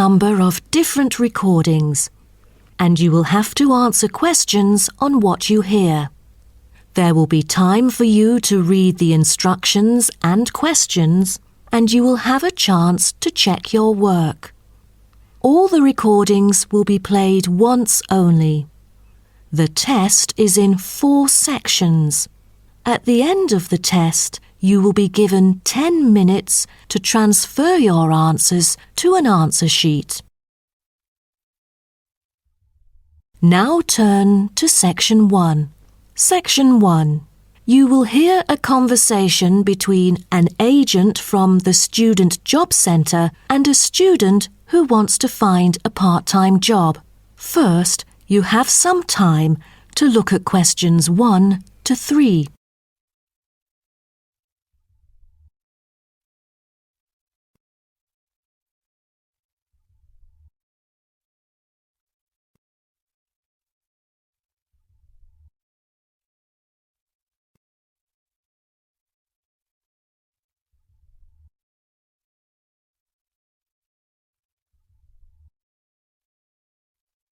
number of different recordings, and you will have to answer questions on what you hear. There will be time for you to read the instructions and questions, and you will have a chance to check your work. All the recordings will be played once only. The test is in 4 sections. At the end of the test, you will be given 10 minutes to transfer your answers to an answer sheet. Now turn to Section 1. Section 1. You will hear a conversation between an agent from the Student Job Centre and a student who wants to find a part-time job. First, you have some time to look at questions 1 to 3.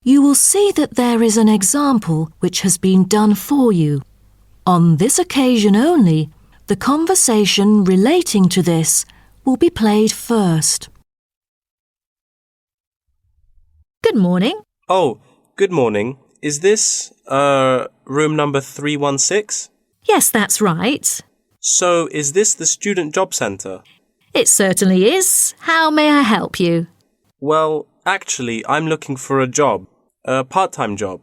You will see that there is an example which has been done for you. On this occasion only, the conversation relating to this will be played first. Good morning. Oh, good morning. Is this, room number 316? Yes, that's right. So, is this the Student Job Centre? It certainly is. How may I help you? Well, actually, I'm looking for a job. A part-time job.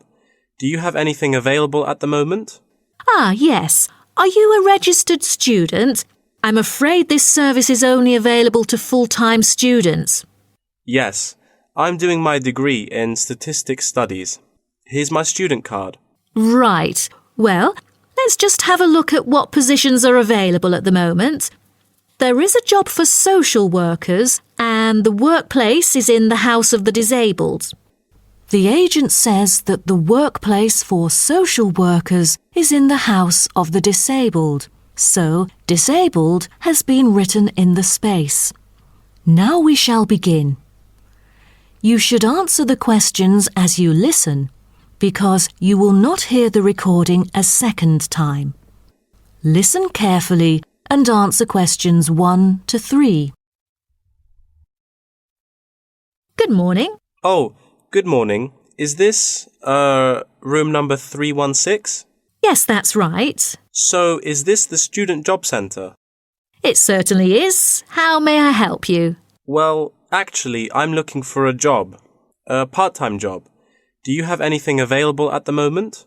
Do you have anything available at the moment? Ah, yes. Are you a registered student? I'm afraid this service is only available to full-time students. Yes. I'm doing my degree in statistics studies. Here's my student card. Right. Well, let's just have a look at what positions are available at the moment. There is a job for social workers, and the workplace is in the House of the Disabled. The agent says that the workplace for social workers is in the House of the Disabled, so disabled has been written in the space. Now we shall begin. You should answer the questions as you listen, because you will not hear the recording a second time. Listen carefully and answer questions 1 to 3. Good morning. Oh, good morning. Is this, room number 316? Yes, that's right. So, is this the Student Job Centre? It certainly is. How may I help you? Well, actually, I'm looking for a job. A part-time job. Do you have anything available at the moment?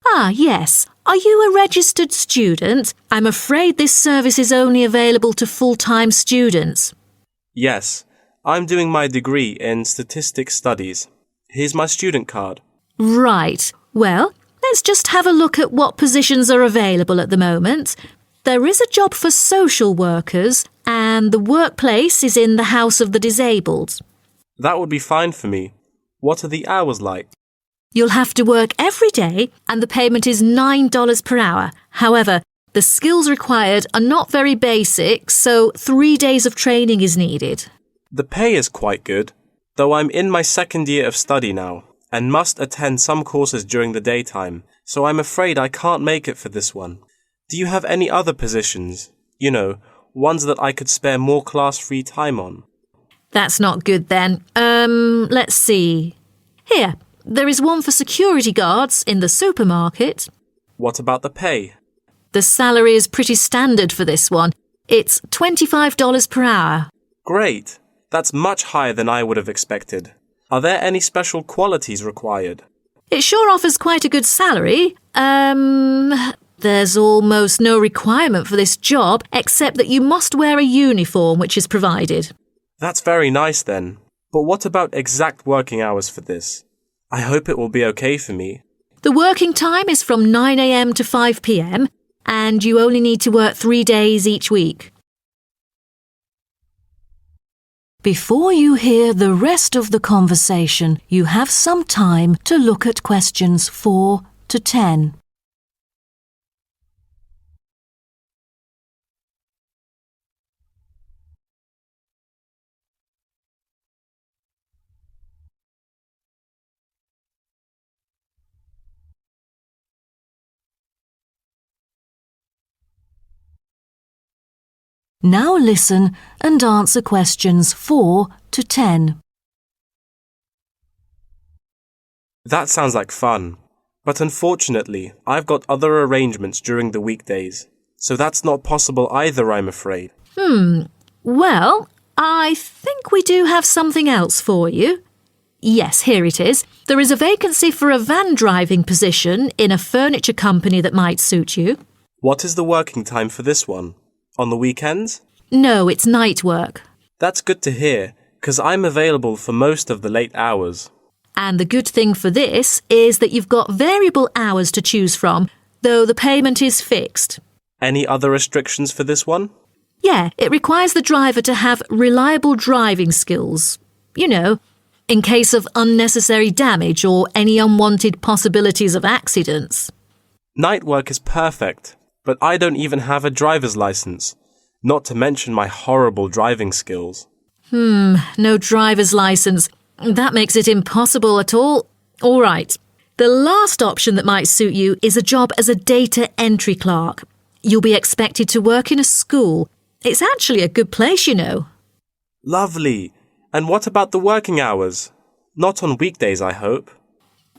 Ah, yes. Are you a registered student? I'm afraid this service is only available to full-time students. Yes. I'm doing my degree in statistics studies. Here's my student card. Right. Well, let's just have a look at what positions are available at the moment. There is a job for social workers, and the workplace is in the House of the Disabled. That would be fine for me. What are the hours like? You'll have to work every day, and the payment is $9 per hour. However, the skills required are not very basic, so 3 days of training is needed. The pay is quite good, though I'm in my second year of study now, and must attend some courses during the daytime, so I'm afraid I can't make it for this one. Do you have any other positions? You know, ones that I could spare more class-free time on? That's not good then. Let's see. Here, there is one for security guards in the supermarket. What about the pay? The salary is pretty standard for this one. It's $25 per hour. Great! That's much higher than I would have expected. Are there any special qualities required? It sure offers quite a good salary. There's almost no requirement for this job except that you must wear a uniform which is provided. That's very nice then. But what about exact working hours for this? I hope it will be okay for me. The working time is from 9 a.m. to 5 p.m. and you only need to work 3 days each week. Before you hear the rest of the conversation, you have some time to look at questions 4 to 10. Now listen and answer questions 4 to 10. That sounds like fun. But unfortunately, I've got other arrangements during the weekdays, so that's not possible either, I'm afraid. Well, I think we do have something else for you. Yes, here it is. There is a vacancy for a van driving position in a furniture company that might suit you. What is the working time for this one? On the weekends? No, it's night work. That's good to hear, 'cause I'm available for most of the late hours. And the good thing for this is that you've got variable hours to choose from, though the payment is fixed. Any other restrictions for this one? Yeah, it requires the driver to have reliable driving skills. You know, in case of unnecessary damage or any unwanted possibilities of accidents. Night work is perfect, but I don't even have a driver's license, not to mention my horrible driving skills. No driver's license. That makes it impossible at all. All right. The last option that might suit you is a job as a data entry clerk. You'll be expected to work in a school. It's actually a good place, you know. Lovely. And what about the working hours? Not on weekdays, I hope.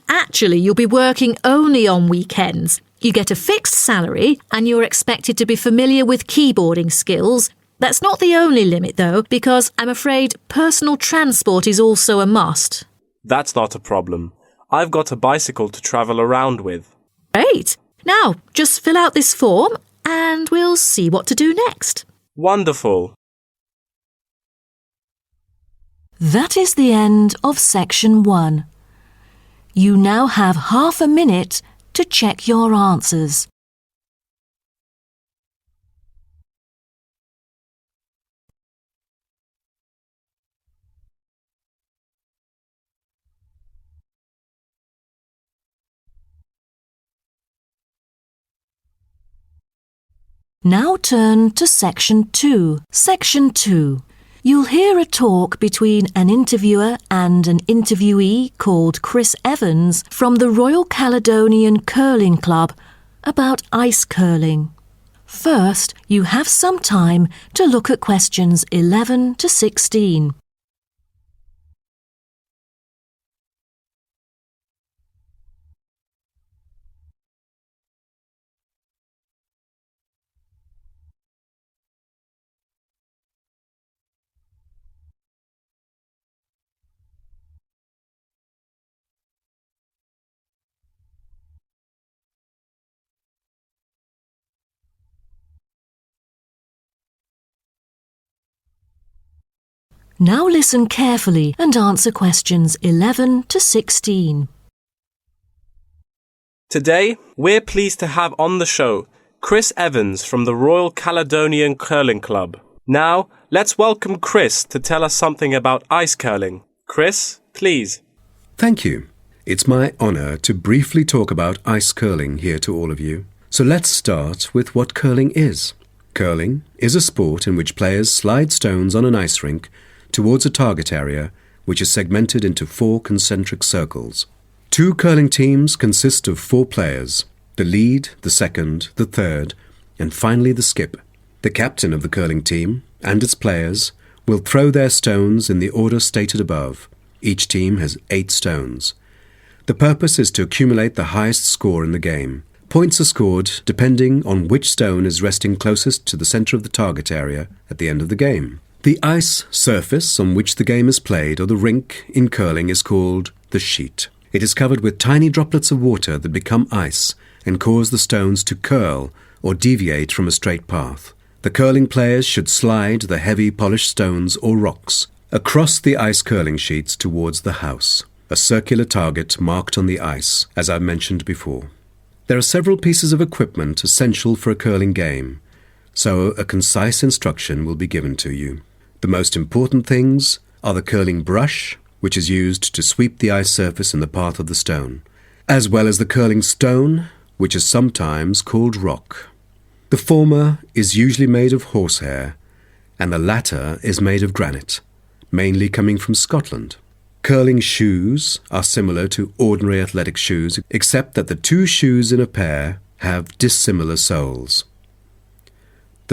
Actually, you'll be working only on weekends. You get a fixed salary and you're expected to be familiar with keyboarding skills. That's not the only limit, though, because I'm afraid personal transport is also a must. That's not a problem. I've got a bicycle to travel around with. Great. Now, just fill out this form and we'll see what to do next. Wonderful. That is the end of section 1. You now have half a minute to check your answers. Now turn to section 2. Section 2. You'll hear a talk between an interviewer and an interviewee called Chris Evans from the Royal Caledonian Curling Club about ice curling. First, you have some time to look at questions 11 to 16. Now listen carefully and answer questions 11 to 16. Today, we're pleased to have on the show Chris Evans from the Royal Caledonian Curling Club. Now, let's welcome Chris to tell us something about ice curling. Chris, please. Thank you. It's my honour to briefly talk about ice curling here to all of you. So let's start with what curling is. Curling is a sport in which players slide stones on an ice rink towards a target area which is segmented into 4 concentric circles. 2 curling teams consist of 4 players, the lead, the second, the third, and finally the skip. The captain of the curling team and its players will throw their stones in the order stated above. Each team has 8 stones. The purpose is to accumulate the highest score in the game. Points are scored depending on which stone is resting closest to the centre of the target area at the end of the game. The ice surface on which the game is played, or the rink in curling, is called the sheet. It is covered with tiny droplets of water that become ice and cause the stones to curl or deviate from a straight path. The curling players should slide the heavy polished stones or rocks across the ice curling sheets towards the house, a circular target marked on the ice, as I mentioned before. There are several pieces of equipment essential for a curling game, so a concise instruction will be given to you. The most important things are the curling brush, which is used to sweep the ice surface in the path of the stone, as well as the curling stone, which is sometimes called rock. The former is usually made of horsehair, and the latter is made of granite, mainly coming from Scotland. Curling shoes are similar to ordinary athletic shoes, except that the 2 shoes in a pair have dissimilar soles.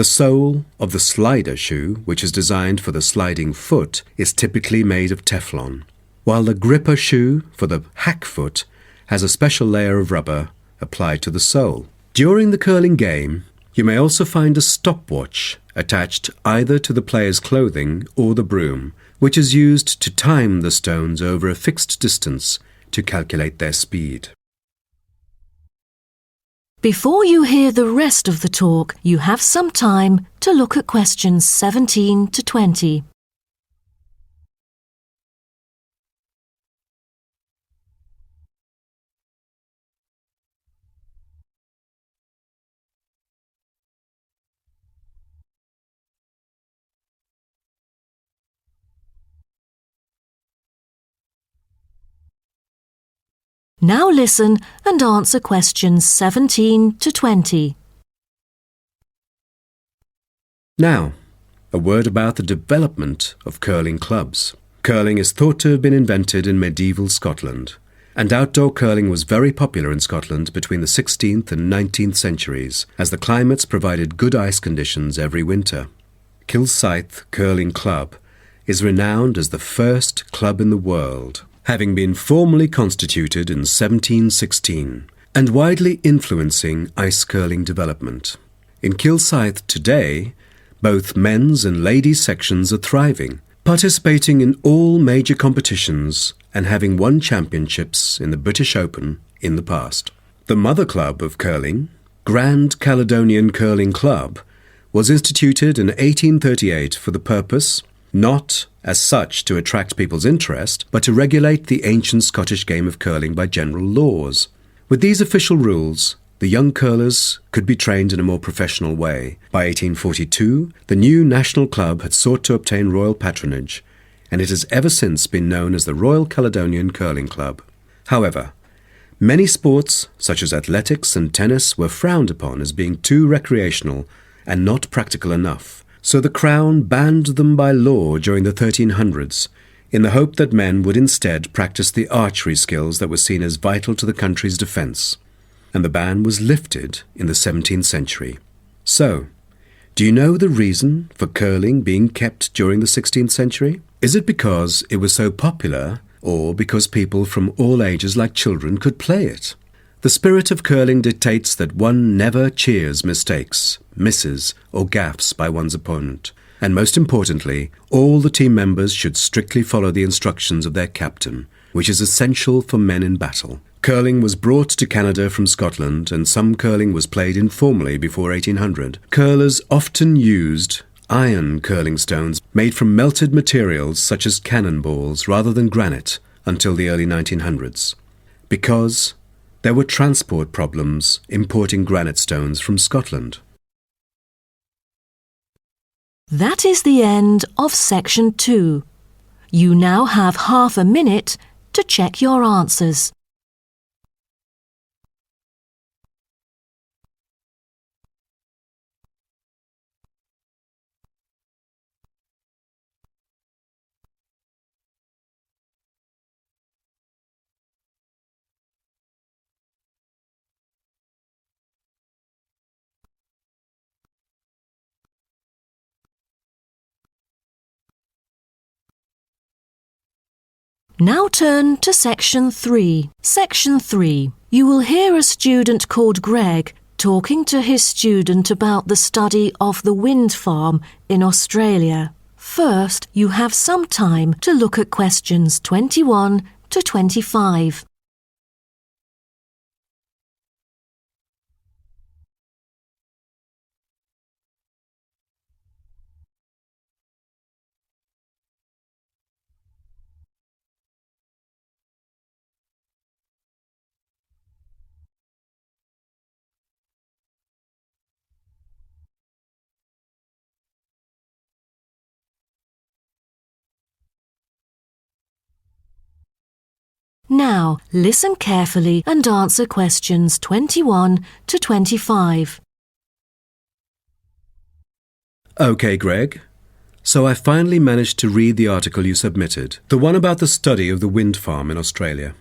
The sole of the slider shoe, which is designed for the sliding foot, is typically made of Teflon, while the gripper shoe for the hack foot has a special layer of rubber applied to the sole. During the curling game, you may also find a stopwatch attached either to the player's clothing or the broom, which is used to time the stones over a fixed distance to calculate their speed. Before you hear the rest of the talk, you have some time to look at questions 17 to 20. Now listen and answer questions 17 to 20. Now, a word about the development of curling clubs. Curling is thought to have been invented in medieval Scotland, and outdoor curling was very popular in Scotland between the 16th and 19th centuries, as the climates provided good ice conditions every winter. Kilsyth Curling Club is renowned as the first club in the world, having been formally constituted in 1716, and widely influencing ice curling development. In Kilsyth today, both men's and ladies' sections are thriving, participating in all major competitions and having won championships in the British Open in the past. The mother club of curling, Grand Caledonian Curling Club, was instituted in 1838 for the purpose, not as such to attract people's interest, but to regulate the ancient Scottish game of curling by general laws. With these official rules, the young curlers could be trained in a more professional way. By 1842, the new national club had sought to obtain royal patronage, and it has ever since been known as the Royal Caledonian Curling Club. However, many sports, such as athletics and tennis, were frowned upon as being too recreational and not practical enough. So the Crown banned them by law during the 1300s, in the hope that men would instead practice the archery skills that were seen as vital to the country's defence. And the ban was lifted in the 17th century. So, do you know the reason for curling being kept during the 16th century? Is it because it was so popular, or because people from all ages like children could play it? The spirit of curling dictates that one never cheers mistakes, misses, or gaffes by one's opponent. And most importantly, all the team members should strictly follow the instructions of their captain, which is essential for men in battle. Curling was brought to Canada from Scotland, and some curling was played informally before 1800. Curlers often used iron curling stones made from melted materials such as cannonballs rather than granite until the early 1900s, because there were transport problems importing granite stones from Scotland. That is the end of section 2. You now have half a minute to check your answers. Now turn to section 3. Section 3. You will hear a student called Greg talking to his student about the study of the wind farm in Australia. First, you have some time to look at questions 21 to 25. Now, listen carefully and answer questions 21 to 25. OK, Greg. So I finally managed to read the article you submitted, the one about the study of the wind farm in Australia.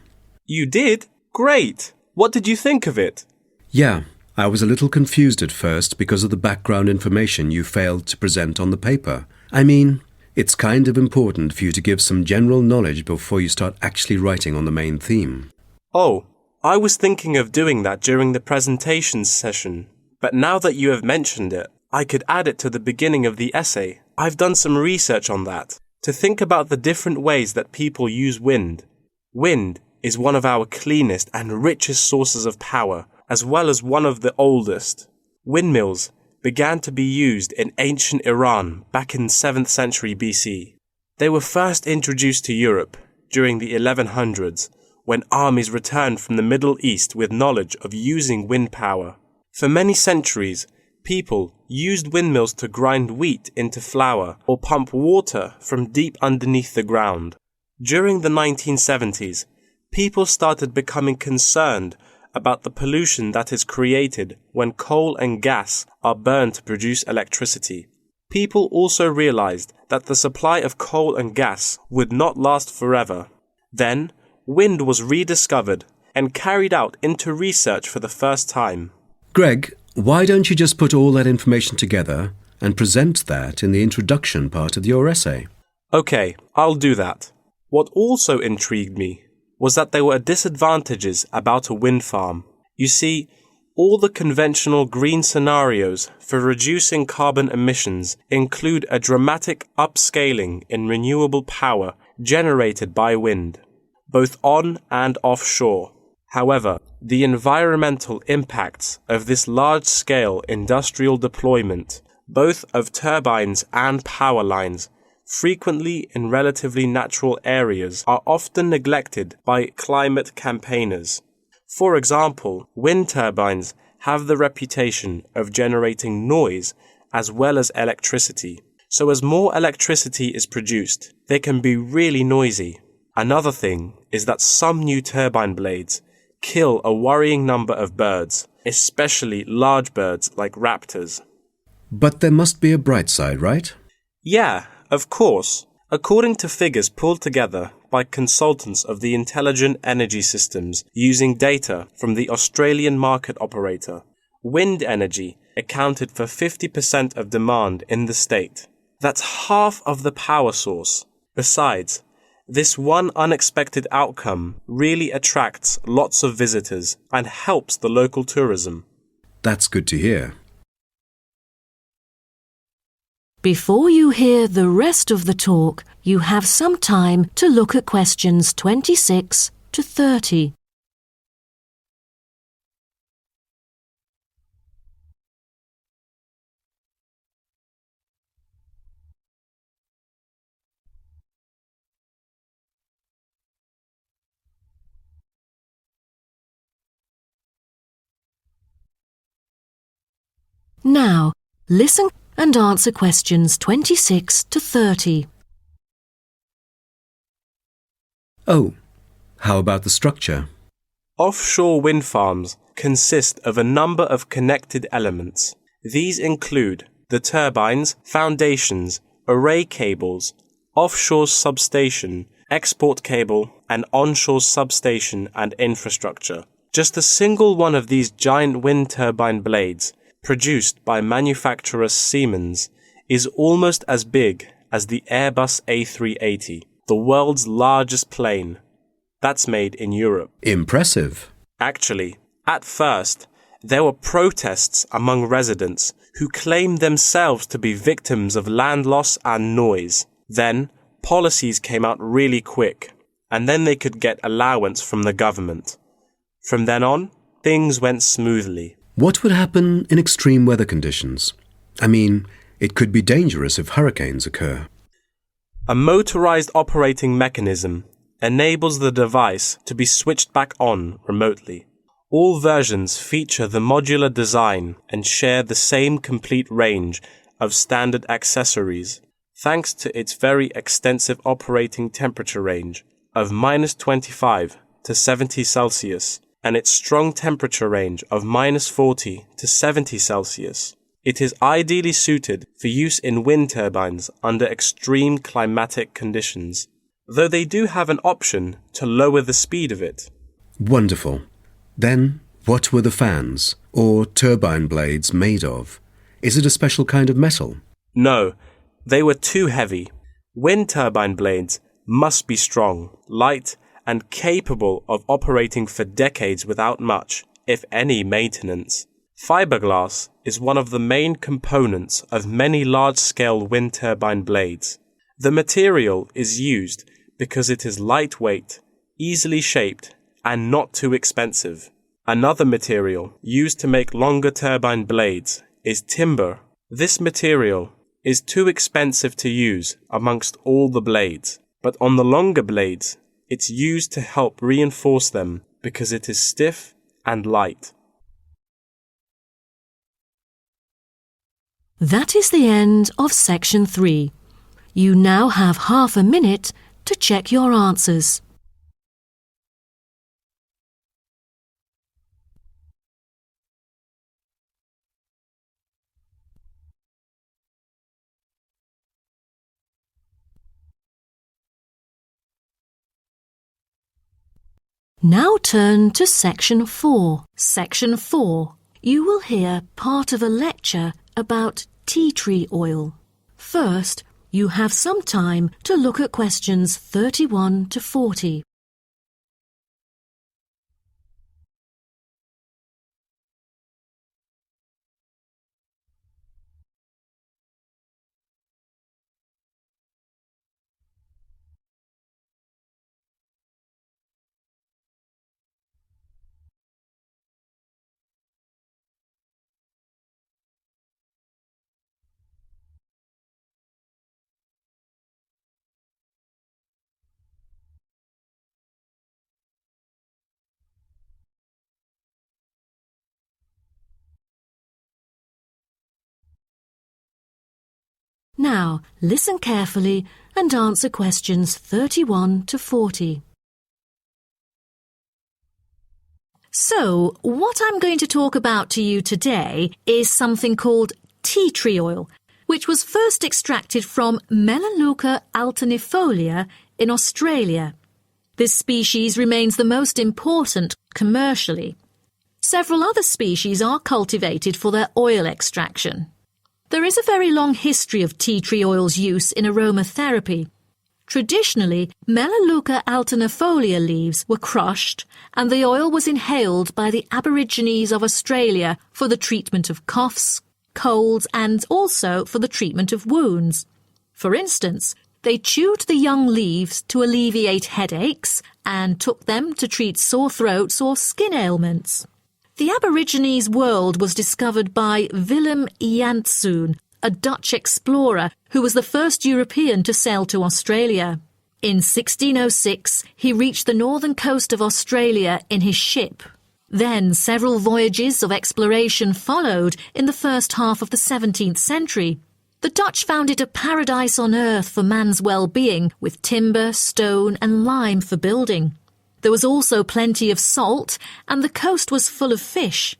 You did? Great! What did you think of it? Yeah, I was a little confused at first because of the background information you failed to present on the paper. I mean, it's kind of important for you to give some general knowledge before you start actually writing on the main theme. Oh, I was thinking of doing that during the presentation session, but now that you have mentioned it, I could add it to the beginning of the essay. I've done some research on that, to think about the different ways that people use wind. Wind is one of our cleanest and richest sources of power, as well as one of the oldest. Windmills began to be used in ancient Iran back in 7th century BC. They were first introduced to Europe during the 1100s, when armies returned from the Middle East with knowledge of using wind power. For many centuries, people used windmills to grind wheat into flour or pump water from deep underneath the ground. During the 1970s, people started becoming concerned about the pollution that is created when coal and gas are burned to produce electricity. People also realized that the supply of coal and gas would not last forever. Then, wind was rediscovered and carried out into research for the first time. Greg, why don't you just put all that information together and present that in the introduction part of your essay? Okay, I'll do that. What also intrigued me was that there were disadvantages about a wind farm. You see, all the conventional green scenarios for reducing carbon emissions include a dramatic upscaling in renewable power generated by wind, both on and offshore. However, the environmental impacts of this large-scale industrial deployment, both of turbines and power lines, frequently in relatively natural areas, are often neglected by climate campaigners. For example, wind turbines have the reputation of generating noise as well as electricity. So as more electricity is produced, they can be really noisy. Another thing is that some new turbine blades kill a worrying number of birds, especially large birds like raptors. But there must be a bright side, right? Yeah, of course. According to figures pulled together by consultants of the Intelligent Energy Systems using data from the Australian market operator, wind energy accounted for 50% of demand in the state. That's half of the power source. Besides, this one unexpected outcome really attracts lots of visitors and helps the local tourism. That's good to hear. Before you hear the rest of the talk, you have some time to look at questions 26 to 30. Now, listen and answer questions 26 to 30. Oh, how about the structure? Offshore wind farms consist of a number of connected elements. These include the turbines, foundations, array cables, offshore substation, export cable, and onshore substation and infrastructure. Just a single one of these giant wind turbine blades, produced by manufacturer Siemens, is almost as big as the Airbus A380, the world's largest plane. That's made in Europe. Impressive. Actually, at first, there were protests among residents who claimed themselves to be victims of land loss and noise. Then, policies came out really quick, and then they could get allowance from the government. From then on, things went smoothly. What would happen in extreme weather conditions? I mean, it could be dangerous if hurricanes occur. A motorized operating mechanism enables the device to be switched back on remotely. All versions feature the modular design and share the same complete range of standard accessories, thanks to its very extensive operating temperature range of -25 to 70 Celsius and its strong temperature range of -40 to 70 Celsius. It is ideally suited for use in wind turbines under extreme climatic conditions, though they do have an option to lower the speed of it. Wonderful. Then, What were the fans, or turbine blades, made of? Is it a special kind of metal? No, they were too heavy. Wind turbine blades must be strong, light, and capable of operating for decades without much, if any, maintenance. Fiberglass is one of the main components of many large-scale wind turbine blades. The material is used because it is lightweight, easily shaped, and not too expensive. Another material used to make longer turbine blades is timber. This material is too expensive to use amongst all the blades, but on the longer blades, it's used to help reinforce them because it is stiff and light. That is the end of section 3. You now have half a minute to check your answers. Now turn to section 4. Section 4. You will hear part of a lecture about tea tree oil. First, you have some time to look at questions 31 to 40. Now, listen carefully and answer questions 31 to 40. So, what I'm going to talk about to you today is something called tea tree oil, which was first extracted from Melaleuca alternifolia in Australia. This species remains the most important commercially. Several other species are cultivated for their oil extraction. There is a very long history of tea tree oil's use in aromatherapy. Traditionally, Melaleuca alternifolia leaves were crushed and the oil was inhaled by the Aborigines of Australia for the treatment of coughs, colds and also for the treatment of wounds. For instance, they chewed the young leaves to alleviate headaches and took them to treat sore throats or skin ailments. The Aborigines world was discovered by Willem Janszoon, a Dutch explorer who was the first European to sail to Australia. In 1606, he reached the northern coast of Australia in his ship. Then several voyages of exploration followed in the first half of the 17th century. The Dutch found it a paradise on earth for man's well-being, with timber, stone and lime for building. There was also plenty of salt, and the coast was full of fish.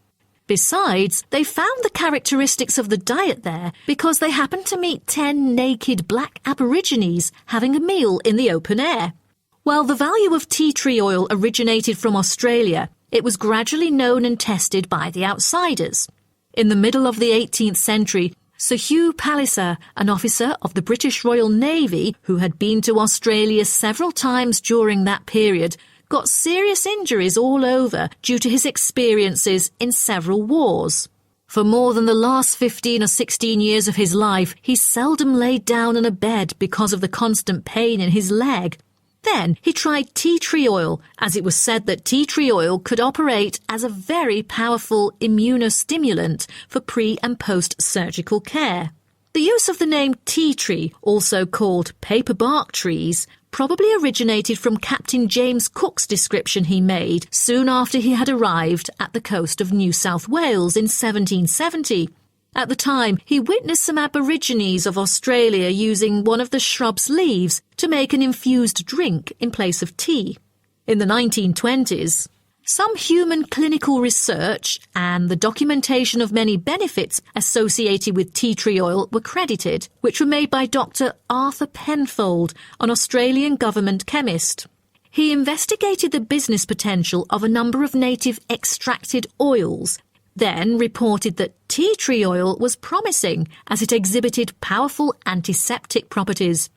Besides, they found the characteristics of the diet there because they happened to meet 10 naked black Aborigines having a meal in the open air. While the value of tea tree oil originated from Australia, it was gradually known and tested by the outsiders. In the middle of the 18th century, Sir Hugh Palliser, an officer of the British Royal Navy who had been to Australia several times during that period, got serious injuries all over due to his experiences in several wars. For more than the last 15 or 16 years of his life, he seldom laid down on a bed because of the constant pain in his leg. Then he tried tea tree oil, as it was said that tea tree oil could operate as a very powerful immunostimulant for pre- and post-surgical care. The use of the name tea tree, also called paper bark trees, probably originated from Captain James Cook's description he made soon after he had arrived at the coast of New South Wales in 1770. At the time, he witnessed some Aborigines of Australia using one of the shrub's leaves to make an infused drink in place of tea. In the 1920s, some human clinical research and the documentation of many benefits associated with tea tree oil were credited, which were made by Dr. Arthur Penfold, an Australian government chemist. He investigated the business potential of a number of native extracted oils, then reported that tea tree oil was promising as it exhibited powerful antiseptic properties.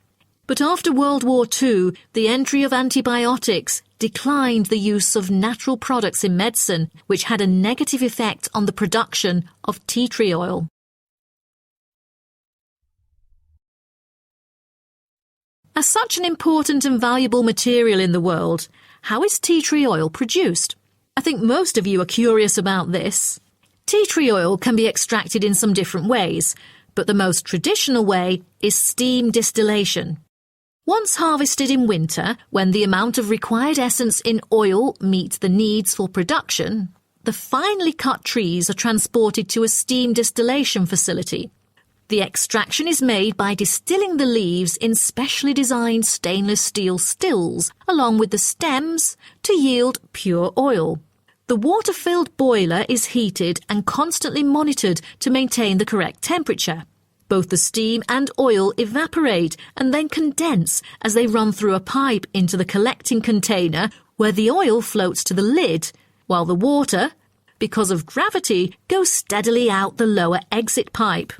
But after World War II, the entry of antibiotics declined the use of natural products in medicine, which had a negative effect on the production of tea tree oil. As such an important and valuable material in the world, how is tea tree oil produced? I think most of you are curious about this. Tea tree oil can be extracted in some different ways, but the most traditional way is steam distillation. Once harvested in winter, when the amount of required essence in oil meets the needs for production, the finely cut trees are transported to a steam distillation facility. The extraction is made by distilling the leaves in specially designed stainless steel stills along with the stems to yield pure oil. The water-filled boiler is heated and constantly monitored to maintain the correct temperature. Both the steam and oil evaporate and then condense as they run through a pipe into the collecting container where the oil floats to the lid, while the water, because of gravity, goes steadily out the lower exit pipe.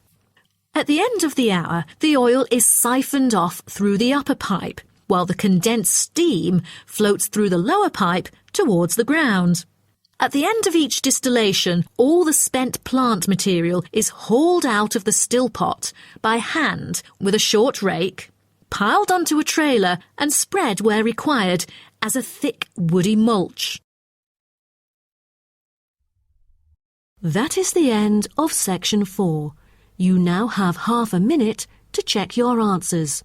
At the end of the hour, the oil is siphoned off through the upper pipe, while the condensed steam floats through the lower pipe towards the ground. At the end of each distillation, all the spent plant material is hauled out of the still pot by hand with a short rake, piled onto a trailer and spread where required as a thick woody mulch. That is the end of section 4. You now have half a minute to check your answers.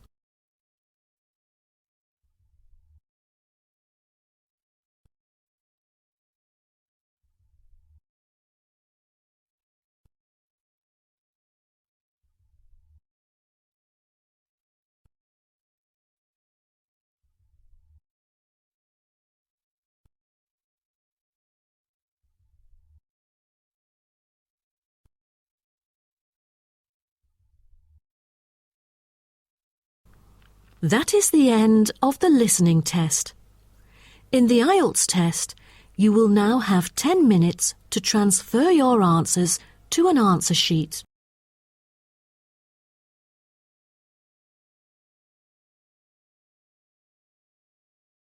That is the end of the listening test. In the Ielts test, you will now have 10 minutes to transfer your answers to an answer sheet.